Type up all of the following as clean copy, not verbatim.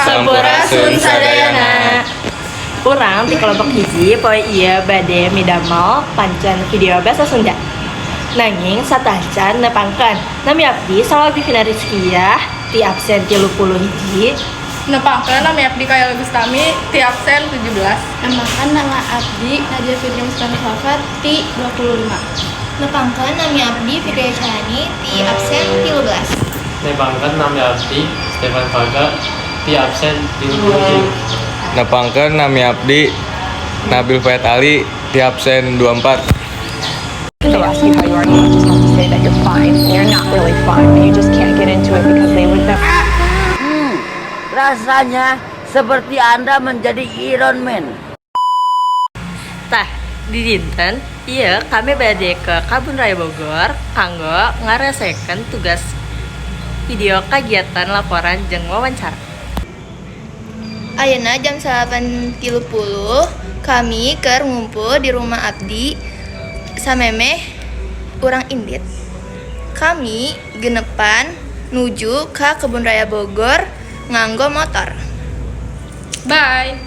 Sampurasun sadayana. Urang di kelompok hiji poe ieu bade midamel pancen video basa Sunda. Nanging satacan nepangkeun nami abdi Salwa Vivina Rizkiyah ti absen 30 hiji. Nepangkeun nami abdi Kaya Gustami ti absen 17. Namakan nama abdi Nadia Fitri Mustami Safar ti 25. Nepangkeun nami abdi Fitri Chani ti absen 13. Nepangkeun nami abdi Stefan Faga ti absen 30. Nepangkeun nami abdi Nabil Faid Ali ti absen 24. They ask you how you are, you just have to say that you're fine. And you're not really fine, and you just can't get into it because they would never. Rasanya seperti Anda menjadi Iron Man. Tah, di dinten ieu kami bade ke Kebun Raya Bogor kanggo ngaresekeun tugas video kegiatan laporan jeung wawancara. Ayeuna jam 8.30 kami keur ngumpul di rumah abdi samemeh urang indit. Kami genepan nuju ka Kebun Raya Bogor nganggo motor. Bye.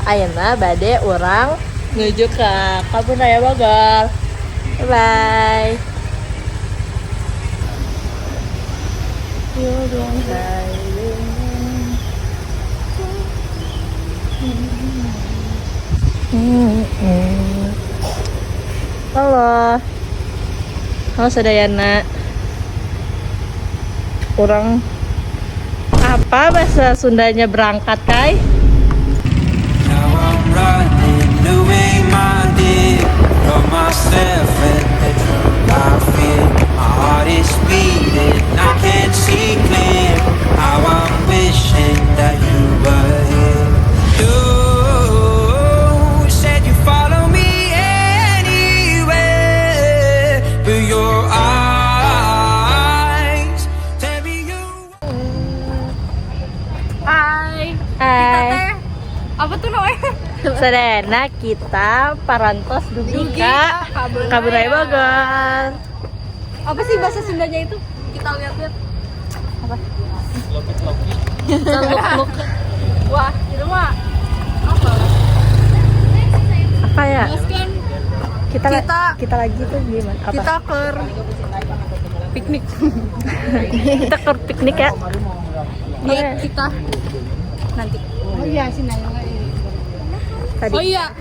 Ayeuna bade urang nuju ke Kebun Raya Bogor. Bye. Halo. Halo sadayana. Urang apa bahasa Sundanya berangkat kai? Now I'm running away, my dear, from myself and the drug I feel. My heart is beating, I can't see clear. How I'm wishing that you were here. You said you follow me anywhere, but your eyes tell me you. Hai. Hai. Apa tuh namanya? Sadayana kita parantos dugi ka Kebun Raya Bogor. Apa sih bahasa Sundanya itu? Kita lihat-lihat. Apa? Luk-luk. Wah, itu mah apa? Apa ya? Jelaskan. Kita lagi tuh gimana? Apa? Kita ke piknik. Kita ke piknik ya. Lihat kita nanti. Oh iya, sih Tadi. Oh iya.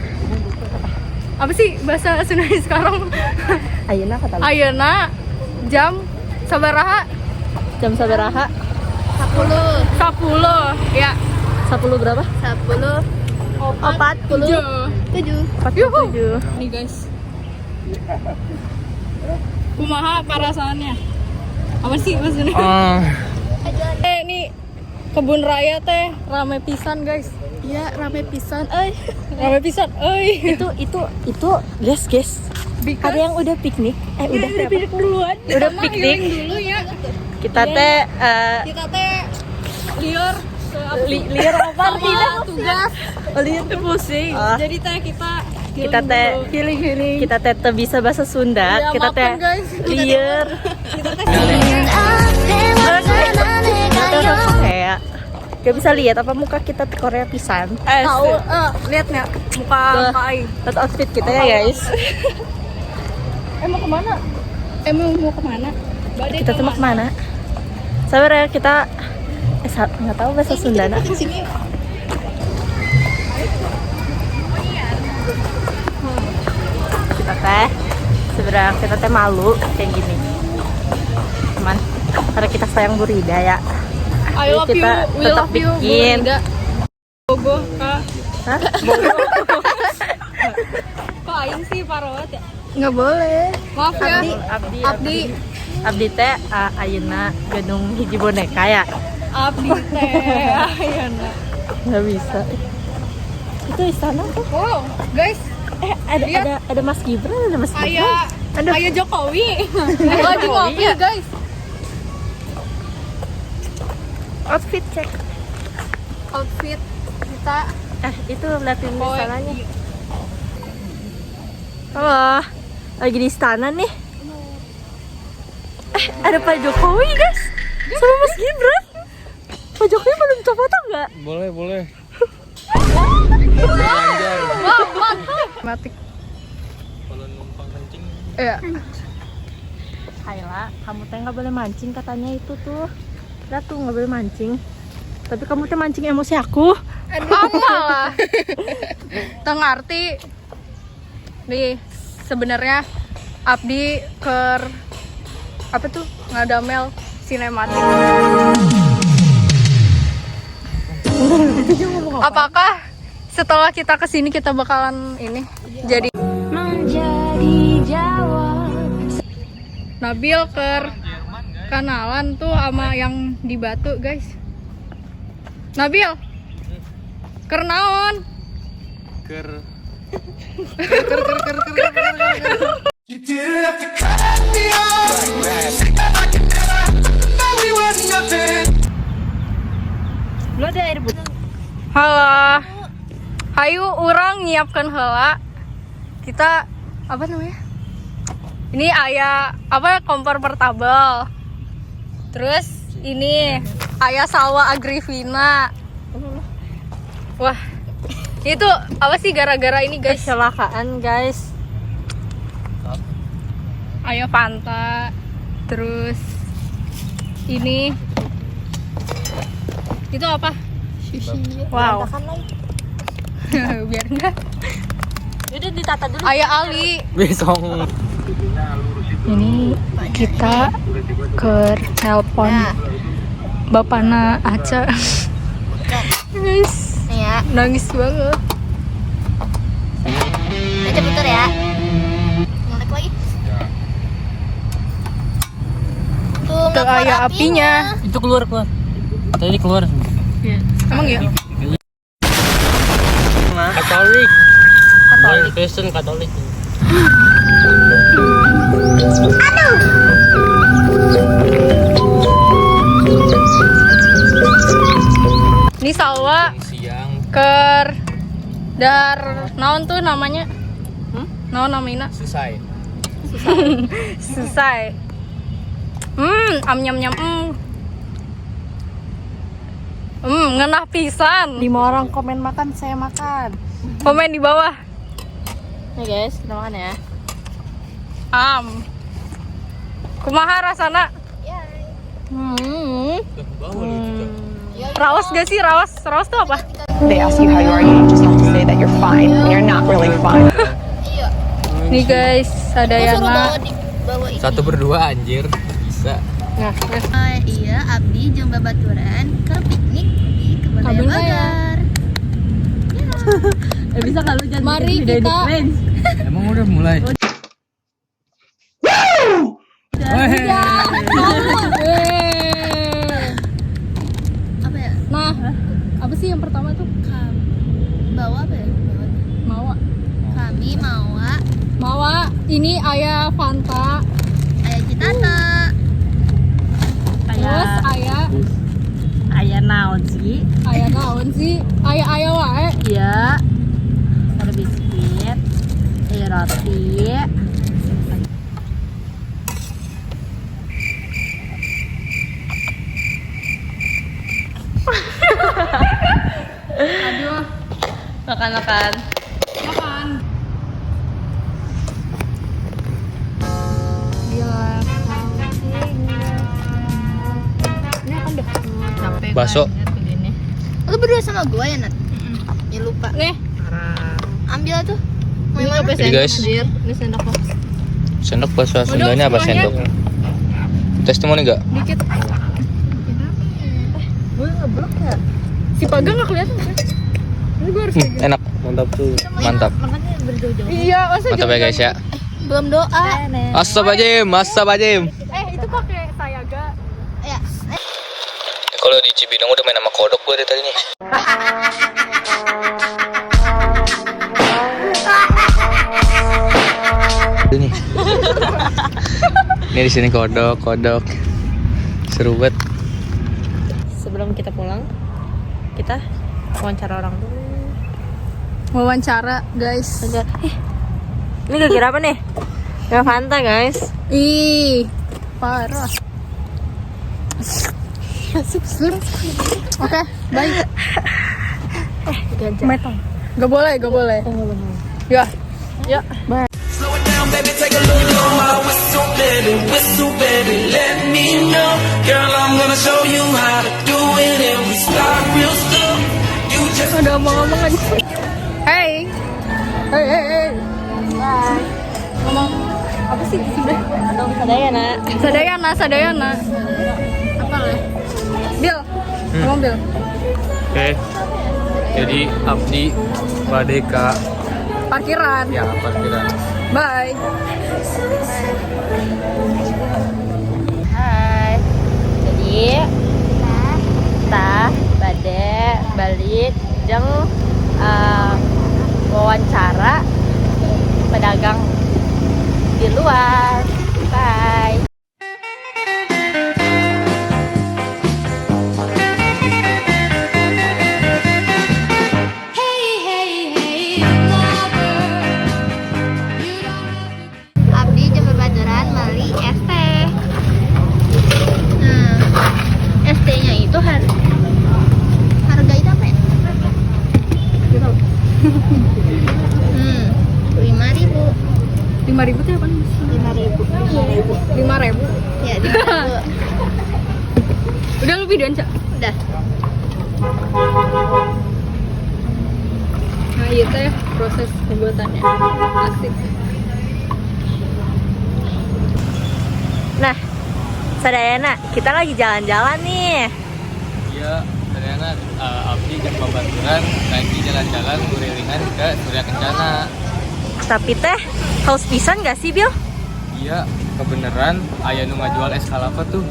Apa sih bahasa Sundanya sekarang? Ayeuna kata lu. Ayeuna jam sabaraha? Jam sabaraha? 10 ya. 10 berapa? 10 47. 47. Nih guys. Kumaha perasaannya? Apa sih maksudnya? Nih kebun raya teh rame pisan guys. Ya rame pisan. Rame pisan. Itu guys. Ada yang udah piknik? Udah piknik duluan. Udah Kita mah piknik. healing dulu ya. Kita teh Kita teh liar liar apa artinya? tugas. Liar teh pusing. Jadi teh kita healing. Kita teh teu bisa bahasa Sunda. Ya, Kita teh maafkan, guys. liar. Kita teh Kayak gak bisa lihat apa muka kita di Korea pisan. tahu lihat nggak muka Kak Ai. Lihat outfit kita ya guys. Mau kemana? Mau kemana? Kita tuh mau kemana? Sabar ya kita nggak tahu bahasa Sunda. Kita teh sebenarnya kita teh malu kayak gini. Cuman karena kita sayang Burida ya. I love you, kita we tetap love you, bikin. Burida. Bogoh kak. Hah? Kok aing sih parawat ya? Nggak boleh. Maaf ya. Abdi teh ayeuna gedung hiji boneka ya. Abdi teh ayeuna. Nggak bisa. Itu istana tuh. Wow, guys. Ada Mas Gibran, ada Mas Gibran. Aya Jokowi. Lagi ngopi guys. Outfit cek. Outfit kita Itu liatin istananya. Halo, lagi di istana nih. Ada Pak Jokowi guys, sama Mas Gibran. pojoknya belum foto nggak? Boleh, boleh. Wah, mantap. Matik. Kalau numpang kencing. Iya. Ayla, kamu teh nggak boleh mancing katanya itu tuh. Ratu nggak boleh mancing. Tapi kamu teh mancing emosi aku. Apa lah. Tengarti. Nih, sebenarnya Abdi ker apa tuh ngadamel sinematik. Apakah setelah kita kesini kita bakalan ini jadi Nabil ker kenalan tuh sama yang di Batu guys. Nabil ker naon? Ker. You didn't have to cut me off. I could never know we were nothing. Belum ada air putih. Halo. Hayu orang nyiapkan heula. Kita apa namanya? Ini aya apa kompor portable. Terus ini aya salwa agrifina. Wah. Itu apa sih gara-gara ini guys? Kecelakaan guys. Aya Fanta. Terus ini itu apa? Wow. Biar enggak. Udah ditata dulu. Aya Ali. Besong. Ini kita ke telepon bapakna Aca. Guys, ya nangis banget. aja putar ya ngelek lagi tuh Tuh aya apinya. Itu keluar. Tadi keluar. Emang ya? Katolik. Kristen Katolik. Ini salwa Siang. ker dar naon tuh namanya? Naon namanya? Selesai. Selesai. Nyam. Ngenah pisan. 5 orang komen makan, saya makan. Komen di bawah. Nih guys, kita makan ya. Kumaha rasana? Raos gak sih? Raos tuh apa? They ask you how you are, you just have to say that you're fine when you're not really fine. Nih guys, ada Yana. bawa ini Satu berdua anjir. Bisa. Nah, iya Abdi jeung babaturan ke piknik di kebun raya Kebun raya. Bagar Bisa kalau jangan Mari kita Emang udah mulai. apa ya Nah, apa sih yang pertama tuh? bawa apa ya Mawa. kami Mawa, ini aya Fanta. ayah citata Terus aya ayah naon sih? aya naon sih? Aya wae. Iya. Ada biskuit, ada roti. Aduh, Makan. makan. Bila ini apa dah? Capek Bakso. banget begini. lu berdua sama gua ya Nat ya lupa Nih, ambil tuh mau Ini yang mana apa Jadi, guys. anjir? Ini sendok lo. Sendok bahasa Sundanya apa semuanya. sendok? Testimoni enggak? dikit. Gue ngeblok ya. Si Paga nggak kelihatan kan? Ini gue harus kayak gini. Enak. Mantap tuh. Mantap. Makanya berjauh-jauh. Iya, masa Mantap ya guys ya. belum doa Astagfirullahaladzim. itu pakai sayaga. ya Kalau di Cibinong udah main sama kodok gue dari tadi nih. Ini. Ini di sini kodok. Seru banget. Sebelum kita pulang, kita wawancara orang dulu. Wawancara, guys. Ini gara-gara apa nih? Gak Fanta guys. Ih, parah. Oke, baik. Gajah. Metong. Gak boleh, gak boleh. Ya. Ya. Bye. Slow it down, baby, take a look at my whistle, baby, let me know. Girl, I'm gonna show you how to do it, and we start real slow. You just Ada omong-omong aja. Hey. Hey, hey, hey. Bye. Ngomong apa sih sudah? Atau Sadayana. Sadayana, Sadayana. Apa lah? Bill. Ngomong Bill. Oke. Jadi abdi bade ka Parkiran. ya parkiran. Bye. Hai. Jadi kita bade balik jeung wawancara pedagang di luar. Bye. Abdi jeung babaturan meuli es teh. Nah, es tehnya itu harga itu apa ya? 5.000. 5.000 tuh apa? 5.000. 5.000. Ya, 5.000. Udah lu videoin, Cak? Udah. Nah, iya teh proses pembuatannya. Asik. Nah, Sadayana, kita lagi jalan-jalan nih. Iya, ternyata abdi jeung babaturan lagi jalan-jalan ngurilingan ke Surya Kencana. Tapi teh, haus pisan gak sih, Bil? Iya, kebeneran aya nu ngajual es kalapa tuh.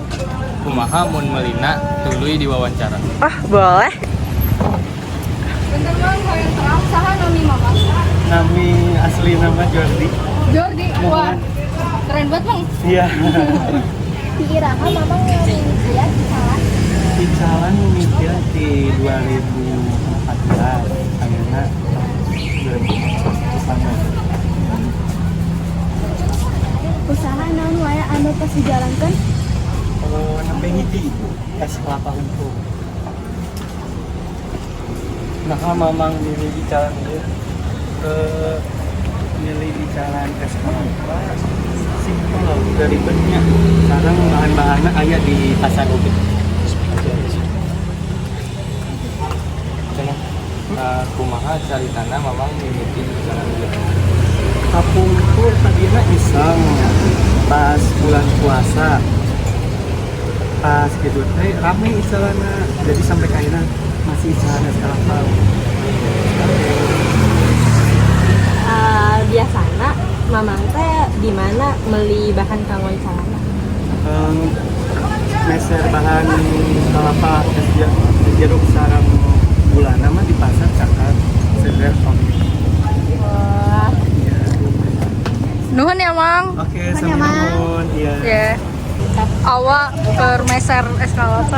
Kumaha mun melina tuluy diwawancara. Oh, boleh. Bentar Bang, yang terang saha nami Mama? Nami asli nama Jordi. Jordi. Wah. Keren banget, Bang. Iya. Dikirakan Mamang ngeliat salah. Di Calan mimitian di 2014. Akhirnya 2014. Usaha naon wae anu pas dijalankan? Oh, namanya hiji es kelapa ungu. Nah, mamang milih di jalan dia milih di jalan es kelapa simpel dari bennya. Sekarang bahan-bahannya aya di pasar ubin. Kumaha caritana mamang mimiti di jalan dia. Kapungkur tadinya iseng pas bulan puasa. Pas gitu teh rame istilahnya, jadi sampai kaina masih istilahnya sekarang tahu. Biasana mamang teh di mana meli bahan kanggo calana? Meser bahan kelapa es jeruk sarang bulana mah di pasar cakar seger om. Wah, Nuhun ya, Mang. Oke, sambung. Iya. Ya. Awak permeser es kalapa.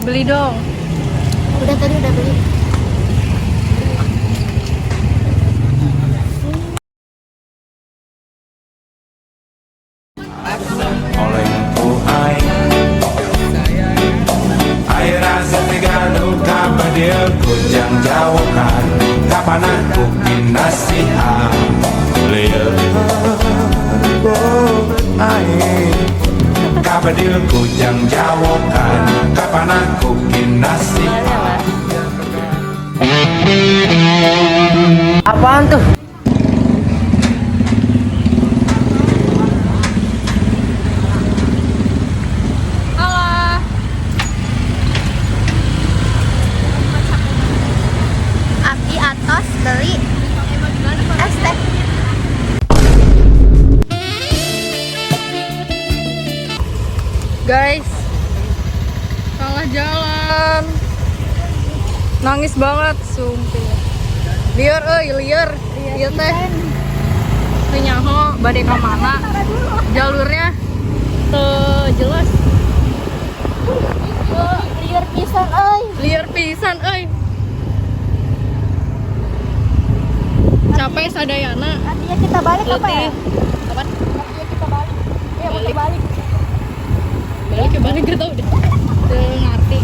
Beli dong. Udah tadi udah beli. oleh ku air rasa tegalo kapa dia kujang jauhkan kapan aku kinasihan lihat air kapa dia kujang jauhkan kapan aku kinasihan. Apaan tuh? Alah. Abdi atos beli es teh. Guys, salah jalan. Nangis banget, sumpah. Liar liar. Iya teh. Teu nyaho bade ka mana? Jalurnya teu jelas. Liar pisan euy. Liar pisan euy. Capek capek sadayana. Artinya kita balik apa ya? Kapan? Artinya kita balik. Ya, kita balik. Balik gak tau deh. Udah ngerti.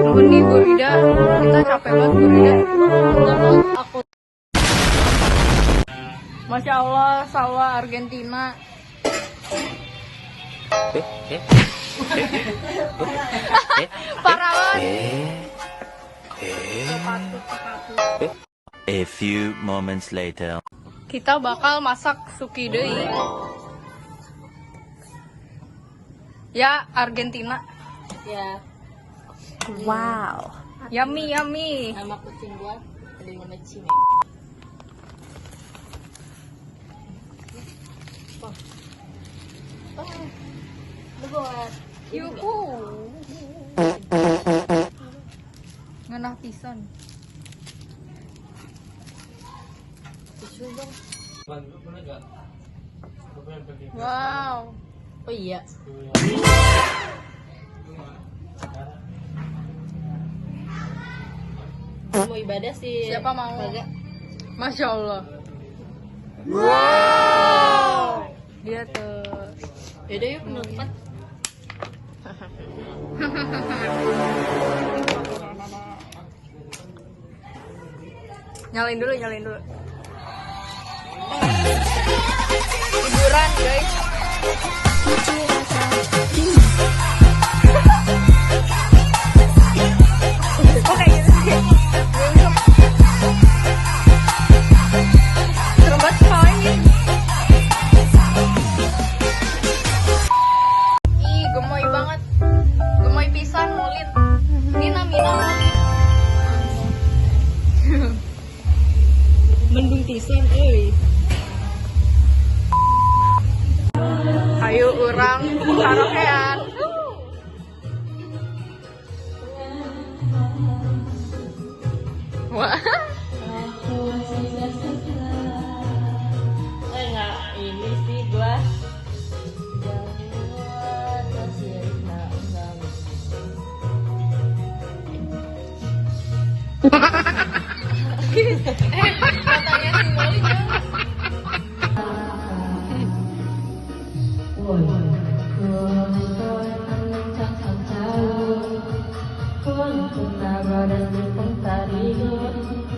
Nuhun nih Bu Rida, kita capek banget Bu Rida. Aku. Masya Allah, sawah Argentina. Parah banget. A few moments later. Kita bakal masak suki deui. Ya, Argentina. Ya. Wow. Yummy, yummy. Nama kucing gua ada yang namanya Cime. Buat Yuhu. Ngenah pisan. Wow. Oh iya. Mau ibadah sih. Siapa mau? Kagak. Masya Allah. Wow. Dia tuh. Yaudah yuk penutupan. Nyalain dulu, nyalain dulu. Hiburan guys. Oke gitu sih. Serem banget sekali. Ih, gemoy banget. Gemoy pisan mulit. Mina mulit. Mendung pisan euy. Ayo urang karaokean. Wah. Enggak, ini sih gua. Katanya si Molly ya.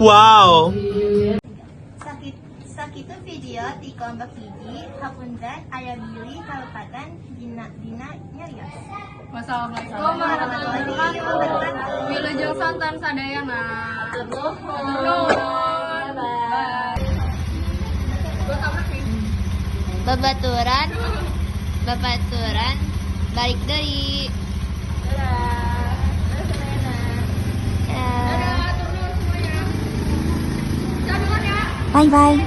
Wow. Sakitu video di kelompok hiji hapunten aya bilih kalepatan dina nyarios. Wassalamualaikum warahmatullahi wabarakatuh. Wilujeng santan sadayana. Nuhun. Bye. Gua tabrak nih. Babaturan balik deui. Dadah. Bye bye.